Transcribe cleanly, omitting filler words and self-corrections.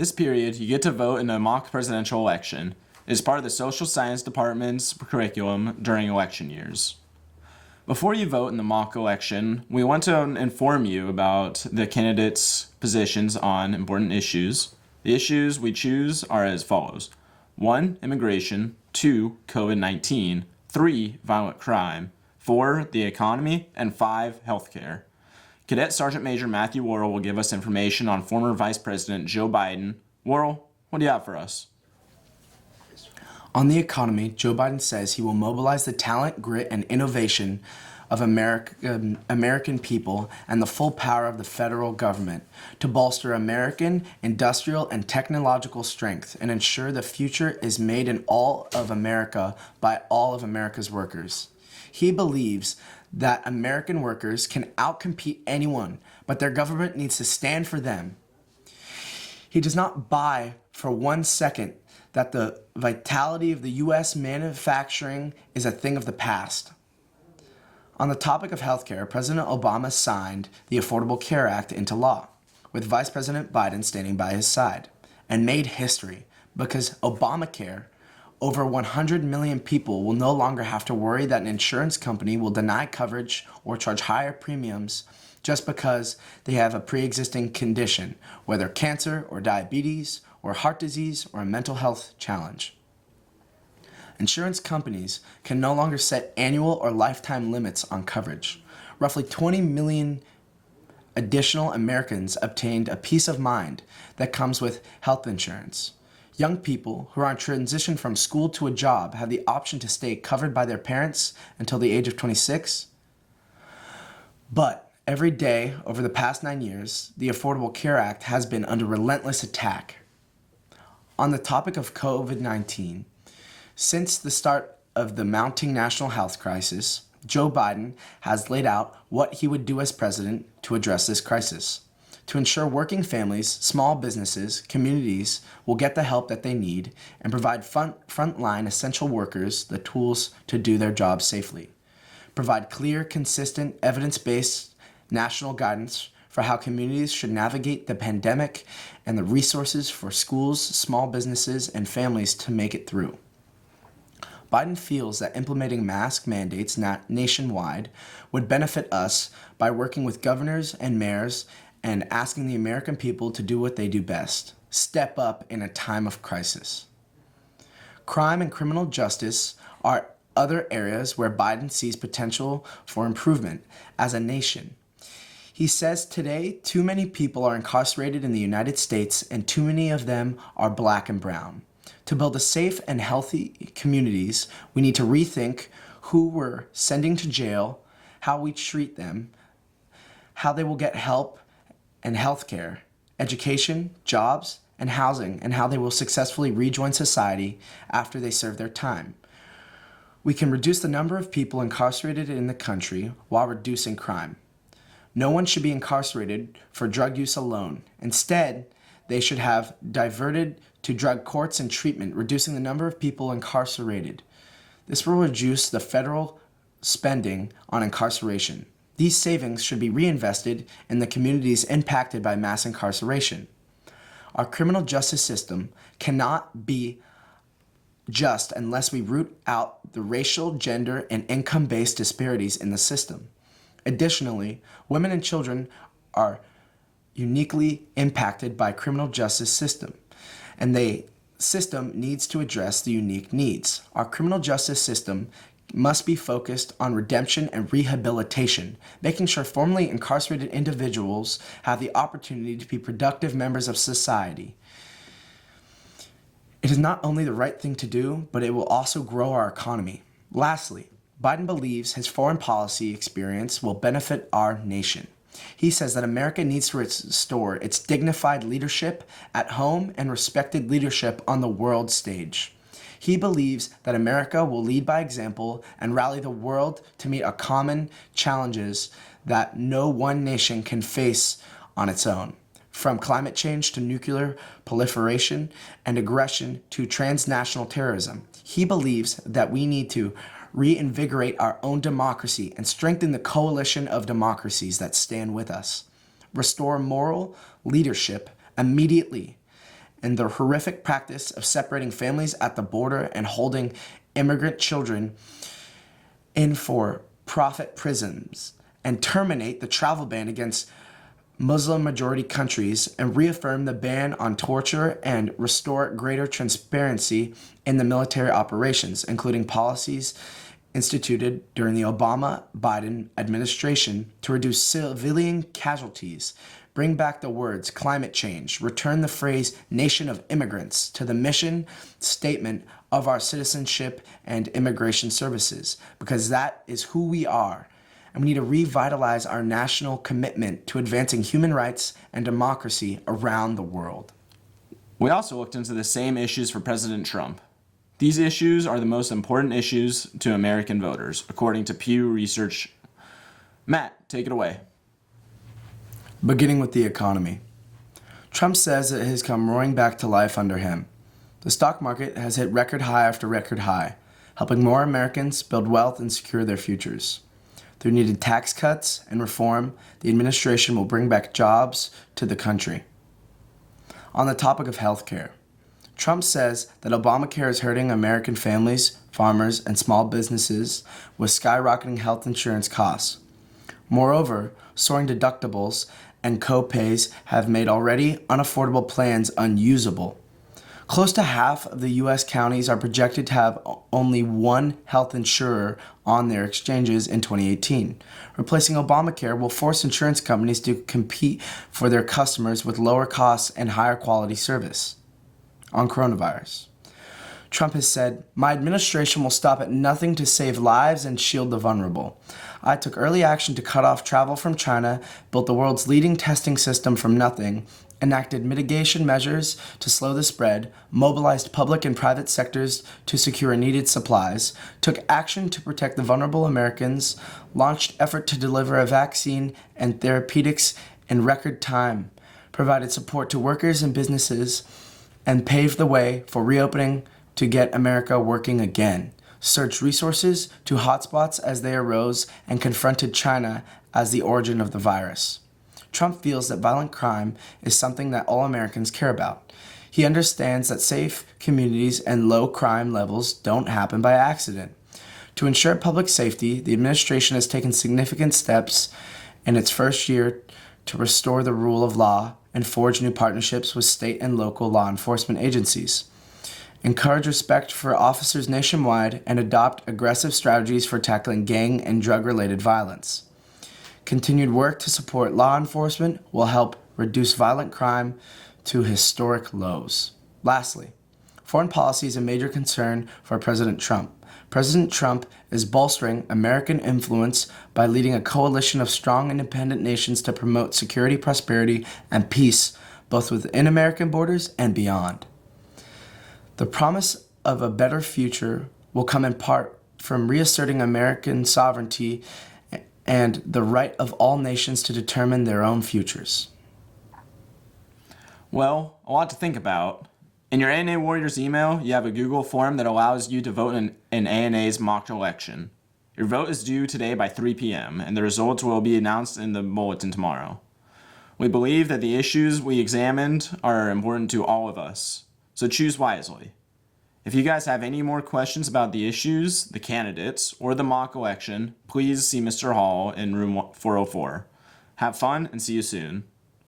This period, you get to vote in a mock presidential election. It is part of the social science department's curriculum during election years. Before you vote in the mock election, we want to inform you about the candidates' positions on important issues. The issues we choose are as follows: 1. Immigration, 2. COVID-19, 3. Violent crime, 4. The economy, and 5. Healthcare. Cadet Sergeant Major Matthew Worrell will give us information on former Vice President Joe Biden. Worrell, what do you have for us? On the economy, Joe Biden says he will mobilize the talent, grit, and innovation of American people and the full power of the federal government to bolster American industrial and technological strength and ensure the future is made in all of America by all of America's workers. He believes that American workers can outcompete anyone, but their government needs to stand for them. He does not buy for 1 second that the vitality of the U.S. manufacturing is a thing of the past. On the topic of healthcare, President Obama signed the Affordable Care Act into law, with Vice President Biden standing by his side, and made history because Obamacare, over 100 million people will no longer have to worry that an insurance company will deny coverage or charge higher premiums just because they have a pre-existing condition, whether cancer or diabetes or heart disease or a mental health challenge. Insurance companies can no longer set annual or lifetime limits on coverage. Roughly 20 million additional Americans obtained a peace of mind that comes with health insurance. Young people who are on transition from school to a job have the option to stay covered by their parents until the age of 26. But every day over the past 9 years, the Affordable Care Act has been under relentless attack. On the topic of COVID-19, since the start of the mounting national health crisis, Joe Biden has laid out what he would do as president to address this crisis, to ensure working families, small businesses, communities will get the help that they need and provide frontline essential workers the tools to do their jobs safely. Provide clear, consistent, evidence-based national guidance for how communities should navigate the pandemic and the resources for schools, small businesses, and families to make it through. Biden feels that implementing mask mandates nationwide would benefit us by working with governors and mayors and asking the American people to do what they do best: step up in a time of crisis. Crime and criminal justice are other areas where Biden sees potential for improvement as a nation. He says today too many people are incarcerated in the United States and too many of them are black and brown. To build a safe and healthy communities, we need to rethink who we're sending to jail, how we treat them, how they will get help and health care, education, jobs, and housing, and how they will successfully rejoin society after they serve their time. We can reduce the number of people incarcerated in the country while reducing crime. No one should be incarcerated for drug use alone. Instead, they should have diverted to drug courts and treatment, reducing the number of people incarcerated. This will reduce the federal spending on incarceration. These savings should be reinvested in the communities impacted by mass incarceration. Our criminal justice system cannot be just unless we root out the racial, gender, and income-based disparities in the system. Additionally, women and children are uniquely impacted by criminal justice system, and the system needs to address the unique needs. Our criminal justice system must be focused on redemption and rehabilitation, making sure formerly incarcerated individuals have the opportunity to be productive members of society. It is not only the right thing to do, but it will also grow our economy. Lastly, Biden believes his foreign policy experience will benefit our nation. He says that America needs to restore its dignified leadership at home and respected leadership on the world stage. He believes that America will lead by example and rally the world to meet a common challenges that no one nation can face on its own. From climate change to nuclear proliferation and aggression to transnational terrorism, he believes that we need to reinvigorate our own democracy and strengthen the coalition of democracies that stand with us. Restore moral leadership immediately and the horrific practice of separating families at the border and holding immigrant children in for profit prisons, and terminate the travel ban against Muslim majority countries, and reaffirm the ban on torture and restore greater transparency in the military operations, including policies instituted during the Obama-Biden administration to reduce civilian casualties, bring back the words climate change, return the phrase nation of immigrants to the mission statement of our citizenship and immigration services, because that is who we are. And we need to revitalize our national commitment to advancing human rights and democracy around the world. We also looked into the same issues for President Trump. These issues are the most important issues to American voters, according to Pew Research. Matt, take it away. Beginning with the economy. Trump says it has come roaring back to life under him. The stock market has hit record high after record high, helping more Americans build wealth and secure their futures. Through needed tax cuts and reform, the administration will bring back jobs to the country. On the topic of healthcare, Trump says that Obamacare is hurting American families, farmers, and small businesses with skyrocketing health insurance costs. Moreover, soaring deductibles and co-pays have made already unaffordable plans unusable. Close to half of the U.S. counties are projected to have only one health insurer on their exchanges in 2018. Replacing Obamacare will force insurance companies to compete for their customers with lower costs and higher quality service. On coronavirus, Trump has said, "My administration will stop at nothing to save lives and shield the vulnerable. I took early action to cut off travel from China, built the world's leading testing system from nothing, enacted mitigation measures to slow the spread, mobilized public and private sectors to secure needed supplies, took action to protect the vulnerable Americans, launched effort to deliver a vaccine and therapeutics in record time, provided support to workers and businesses, and paved the way for reopening to get America working again, surged resources to hotspots as they arose, and confronted China as the origin of the virus." Trump feels that violent crime is something that all Americans care about. He understands that safe communities and low crime levels don't happen by accident. To ensure public safety, the administration has taken significant steps in its first year to restore the rule of law and forge new partnerships with state and local law enforcement agencies, encourage respect for officers nationwide, and adopt aggressive strategies for tackling gang and drug-related violence. Continued work to support law enforcement will help reduce violent crime to historic lows. Lastly, foreign policy is a major concern for President Trump. President Trump is bolstering American influence by leading a coalition of strong independent nations to promote security, prosperity, and peace both within American borders and beyond. The promise of a better future will come in part from reasserting American sovereignty and the right of all nations to determine their own futures. Well, a lot to think about. In your ANA Warriors email, you have a Google form that allows you to vote in ANA's mock election. Your vote is due today by 3 p.m., and the results will be announced in the bulletin tomorrow. We believe that the issues we examined are important to all of us, so choose wisely. If you guys have any more questions about the issues, the candidates, or the mock election, please see Mr. Hall in room 404. Have fun and see you soon.